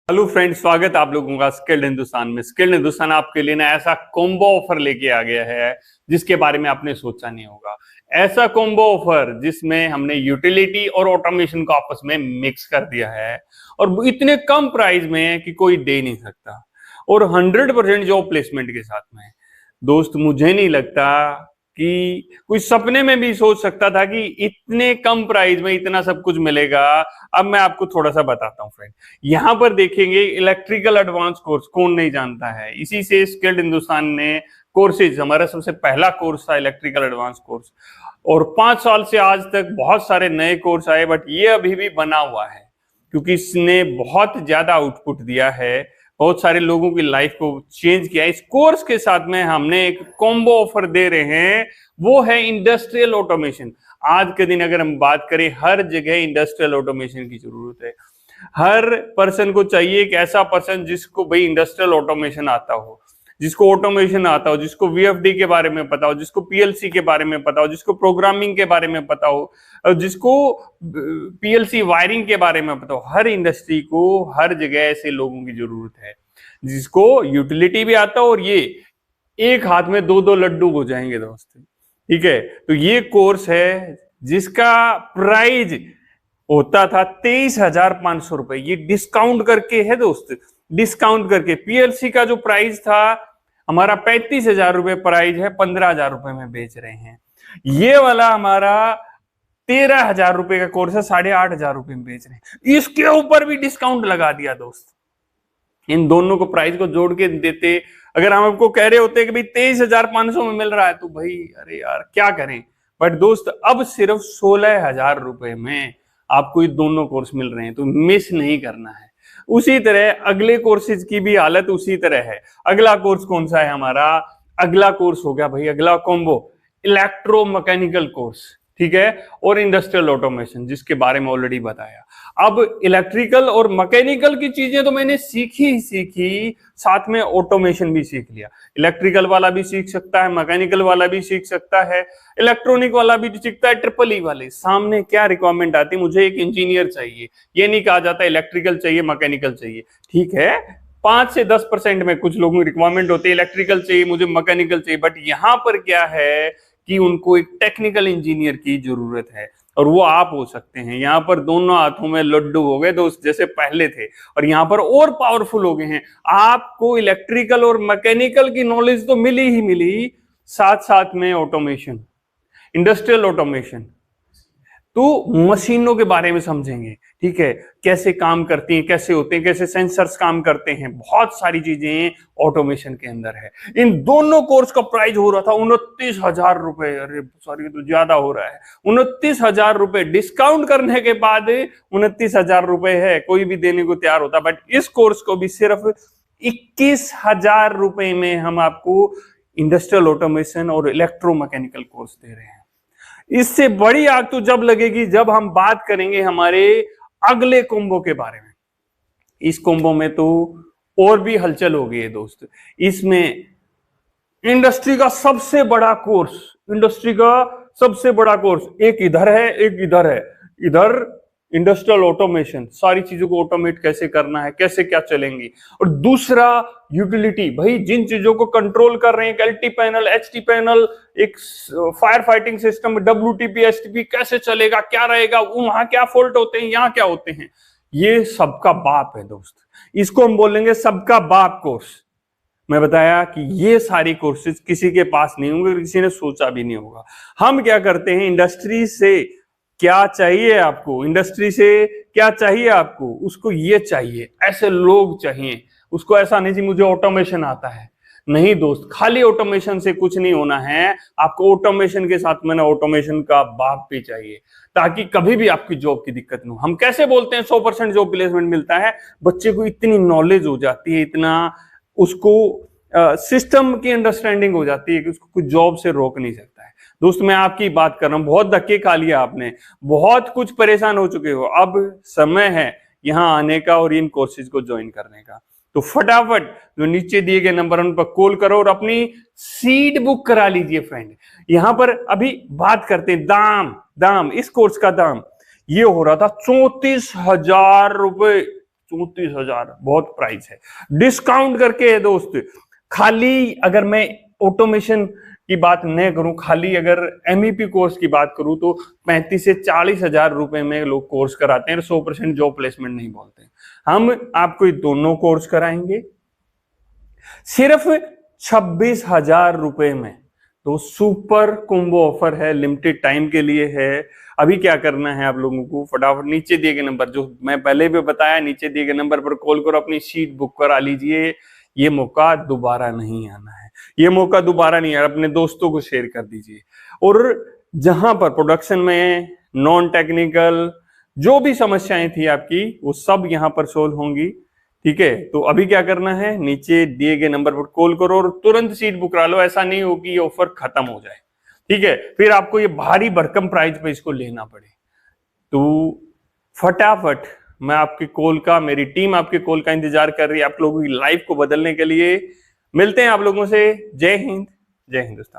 Hello friends, स्वागत है आप लोगों का स्किल्ड हिंदुस्तान में। स्किल्ड हिंदुस्तान आपके लिए ना ऐसा कॉम्बो ऑफर लेके आ गया है जिसके बारे में आपने सोचा नहीं होगा। ऐसा कॉम्बो ऑफर जिसमें हमने यूटिलिटी और ऑटोमेशन को आपस में मिक्स कर दिया है और इतने कम प्राइस में कि कोई दे नहीं सकता, और 100% जॉब प्लेसमेंट के साथ में। दोस्त, मुझे नहीं लगता कि कोई सपने में भी सोच सकता था कि इतने कम प्राइस में इतना सब कुछ मिलेगा। अब मैं आपको थोड़ा सा बताता हूँ फ्रेंड। यहां पर देखेंगे इलेक्ट्रिकल एडवांस कोर्स, कौन नहीं जानता है। इसी से स्किल्ड हिंदुस्तान ने कोर्सेज, हमारा सबसे पहला कोर्स था इलेक्ट्रिकल एडवांस कोर्स, और 5 साल से आज तक बहुत सारे नए कोर्स आए, बट ये अभी भी बना हुआ है क्योंकि इसने बहुत ज्यादा आउटपुट दिया है, बहुत सारे लोगों की लाइफ को चेंज किया। इस कोर्स के साथ में हमने एक कॉम्बो ऑफर दे रहे हैं, वो है इंडस्ट्रियल ऑटोमेशन। आज के दिन अगर हम बात करें, हर जगह इंडस्ट्रियल ऑटोमेशन की जरूरत है। हर पर्सन को चाहिए एक ऐसा पर्सन जिसको भाई इंडस्ट्रियल ऑटोमेशन आता हो, जिसको ऑटोमेशन आता हो, जिसको वीएफडी के बारे में पता हो, जिसको पीएलसी के बारे में पता हो, जिसको प्रोग्रामिंग के बारे में पता हो, और जिसको पीएलसी वायरिंग के बारे में पता हो। हर इंडस्ट्री को हर जगह ऐसे लोगों की जरूरत है जिसको यूटिलिटी भी आता हो, और ये एक हाथ में दो दो लड्डू हो जाएंगे दोस्त। ठीक है, तो ये कोर्स है जिसका प्राइस होता था 23,500 रुपए, ये डिस्काउंट करके है दोस्त। डिस्काउंट करके पीएलसी का जो प्राइस था हमारा 35,000 रुपए प्राइस है, 15,000 रुपए में बेच रहे हैं। ये वाला हमारा 13,000 रुपए का कोर्स है, 8,500 रुपए में बेच रहे हैं। इसके ऊपर भी डिस्काउंट लगा दिया दोस्त। इन दोनों को प्राइस को जोड़ के देते, अगर हम आपको कह रहे होते कि भाई 23,500 में मिल रहा है, तो भाई अरे यार क्या करें। बट दोस्त, अब सिर्फ 16,000 रुपए में आपको ये दोनों कोर्स मिल रहे हैं, तो मिस नहीं करना है। उसी तरह अगले कोर्सेज की भी हालत उसी तरह है। अगला कोर्स कौन सा है हमारा? अगला कोर्स हो गया भाई, अगला कॉम्बो इलेक्ट्रोमैकेनिकल कोर्स, ठीक है, और इंडस्ट्रियल ऑटोमेशन, जिसके बारे में ऑलरेडी बताया। अब इलेक्ट्रिकल और मैकेनिकल की चीजें तो मैंने सीखी ही सीखी, साथ में ऑटोमेशन भी सीख लिया। इलेक्ट्रिकल वाला भी सीख सकता है, मैकेनिकल वाला भी सीख सकता है, इलेक्ट्रॉनिक वाला भी सीखता है। ट्रिपल ई वाले सामने क्या रिक्वायरमेंट आती है, मुझे एक इंजीनियर चाहिए, ये नहीं कहा जाता इलेक्ट्रिकल चाहिए मैकेनिकल चाहिए। ठीक है, 5 से 10% में कुछ लोगों की रिक्वायरमेंट होती है, इलेक्ट्रिकल चाहिए मुझे, मैकेनिकल चाहिए। बट यहां पर क्या है कि उनको एक टेक्निकल इंजीनियर की जरूरत है, और वो आप हो सकते हैं। यहां पर दोनों हाथों में लड्डू हो गए दोस्त, जैसे पहले थे, और यहां पर और पावरफुल हो गए हैं। आपको इलेक्ट्रिकल और मैकेनिकल की नॉलेज तो मिली ही मिली, साथ साथ में ऑटोमेशन, इंडस्ट्रियल ऑटोमेशन, तो मशीनों के बारे में समझेंगे। ठीक है, कैसे काम करती हैं, कैसे होते हैं, कैसे सेंसर्स काम करते हैं, बहुत सारी चीजें ऑटोमेशन के अंदर है। इन दोनों कोर्स का प्राइस हो रहा था 29,000 रुपए। अरे सॉरी, तो ज्यादा हो रहा है। 29,000 रुपए डिस्काउंट करने के बाद 29,000 रुपए है, कोई भी देने को तैयार होता। बट इस कोर्स को भी सिर्फ 21,000 रुपए में हम आपको इंडस्ट्रियल ऑटोमेशन और इलेक्ट्रोमैकेनिकल कोर्स दे रहे हैं। इससे बड़ी आग तो जब लगेगी जब हम बात करेंगे हमारे अगले कोम्बो के बारे में। इस कोम्बो में तो और भी हलचल हो गई है दोस्त। इसमें इंडस्ट्री का सबसे बड़ा कोर्स, इंडस्ट्री का सबसे बड़ा कोर्स एक इधर है, एक इधर है। इधर इंडस्ट्रियल ऑटोमेशन, सारी चीजों को ऑटोमेट कैसे करना है, कैसे क्या चलेंगी, और दूसरा यूटिलिटी, भाई जिन चीजों को कंट्रोल कर रहे हैं, एलटी पैनल, एचटी पैनल, एक fire fighting system, WTP, STP कैसे चलेगा, क्या रहेगा, वहां क्या फॉल्ट होते हैं, यहाँ क्या होते हैं, ये सबका बाप है दोस्त। इसको हम बोलेंगे सबका बाप कोर्स। मैं बताया कि ये सारी कोर्सेज किसी के पास नहीं होंगे, किसी ने सोचा भी नहीं होगा। हम क्या करते हैं, इंडस्ट्री से क्या चाहिए आपको, इंडस्ट्री से क्या चाहिए आपको, उसको ये चाहिए, ऐसे लोग चाहिए। उसको ऐसा नहीं जी मुझे ऑटोमेशन आता है, नहीं दोस्त, खाली ऑटोमेशन से कुछ नहीं होना है। आपको ऑटोमेशन के साथ में ना ऑटोमेशन का बाप भी चाहिए, ताकि कभी भी आपकी जॉब की दिक्कत न हो। हम कैसे बोलते हैं 100% जॉब प्लेसमेंट मिलता है? बच्चे को इतनी नॉलेज हो जाती है, इतना उसको सिस्टम की अंडरस्टैंडिंग हो जाती है कि उसको कुछ जॉब से रोक नहीं सकता है। दोस्त, मैं आपकी बात कर रहा हूं, बहुत धक्के खा लिया आपने, बहुत कुछ परेशान हो चुके हो। अब समय है यहां आने का और इन कोर्सेज को ज्वाइन करने का। तो फटाफट जो नीचे दिए गए नंबर उन पर कॉल करो और अपनी सीट बुक करा लीजिए फ्रेंड। यहां पर अभी बात करते हैं दाम। इस कोर्स का दाम ये हो रहा था 34,000 रुपए। 34,000 बहुत प्राइस है, डिस्काउंट करके है दोस्त। खाली अगर मैं ऑटोमेशन की बात न करूं, खाली अगर MEP कोर्स की बात करूं तो 35 से 40,000 रुपए में लोग कोर्स कराते हैं, 100% जॉब प्लेसमेंट नहीं बोलते। हम आपको ये दोनों कोर्स कराएंगे सिर्फ 26,000 रुपए में। तो सुपर कुंभो ऑफर है, लिमिटेड टाइम के लिए है। अभी क्या करना है आप लोगों को, फटाफट नीचे दिए गए नंबर, जो मैं पहले भी बताया, नीचे दिए गए नंबर पर कॉल करो, अपनी सीट बुक करा लीजिए। ये मौका दोबारा नहीं आना है, ये मौका दोबारा नहीं आना, अपने दोस्तों को शेयर कर दीजिए। और जहां पर प्रोडक्शन में नॉन टेक्निकल जो भी समस्याएं थी आपकी, वो सब यहां पर सोल्व होंगी। ठीक है, तो अभी क्या करना है, नीचे दिए गए नंबर पर कॉल करो और तुरंत सीट बुक करा लो। ऐसा नहीं हो कि ये ऑफर खत्म हो जाए, ठीक है, फिर आपको ये भारी भरकम प्राइस पे इसको लेना पड़े। तो फटाफट मैं आपकी कॉल का, मेरी टीम आपके कॉल का इंतजार कर रही है आप लोगों की लाइफ को बदलने के लिए। मिलते हैं आप लोगों से। जय हिंद, जय हिंदुस्तान।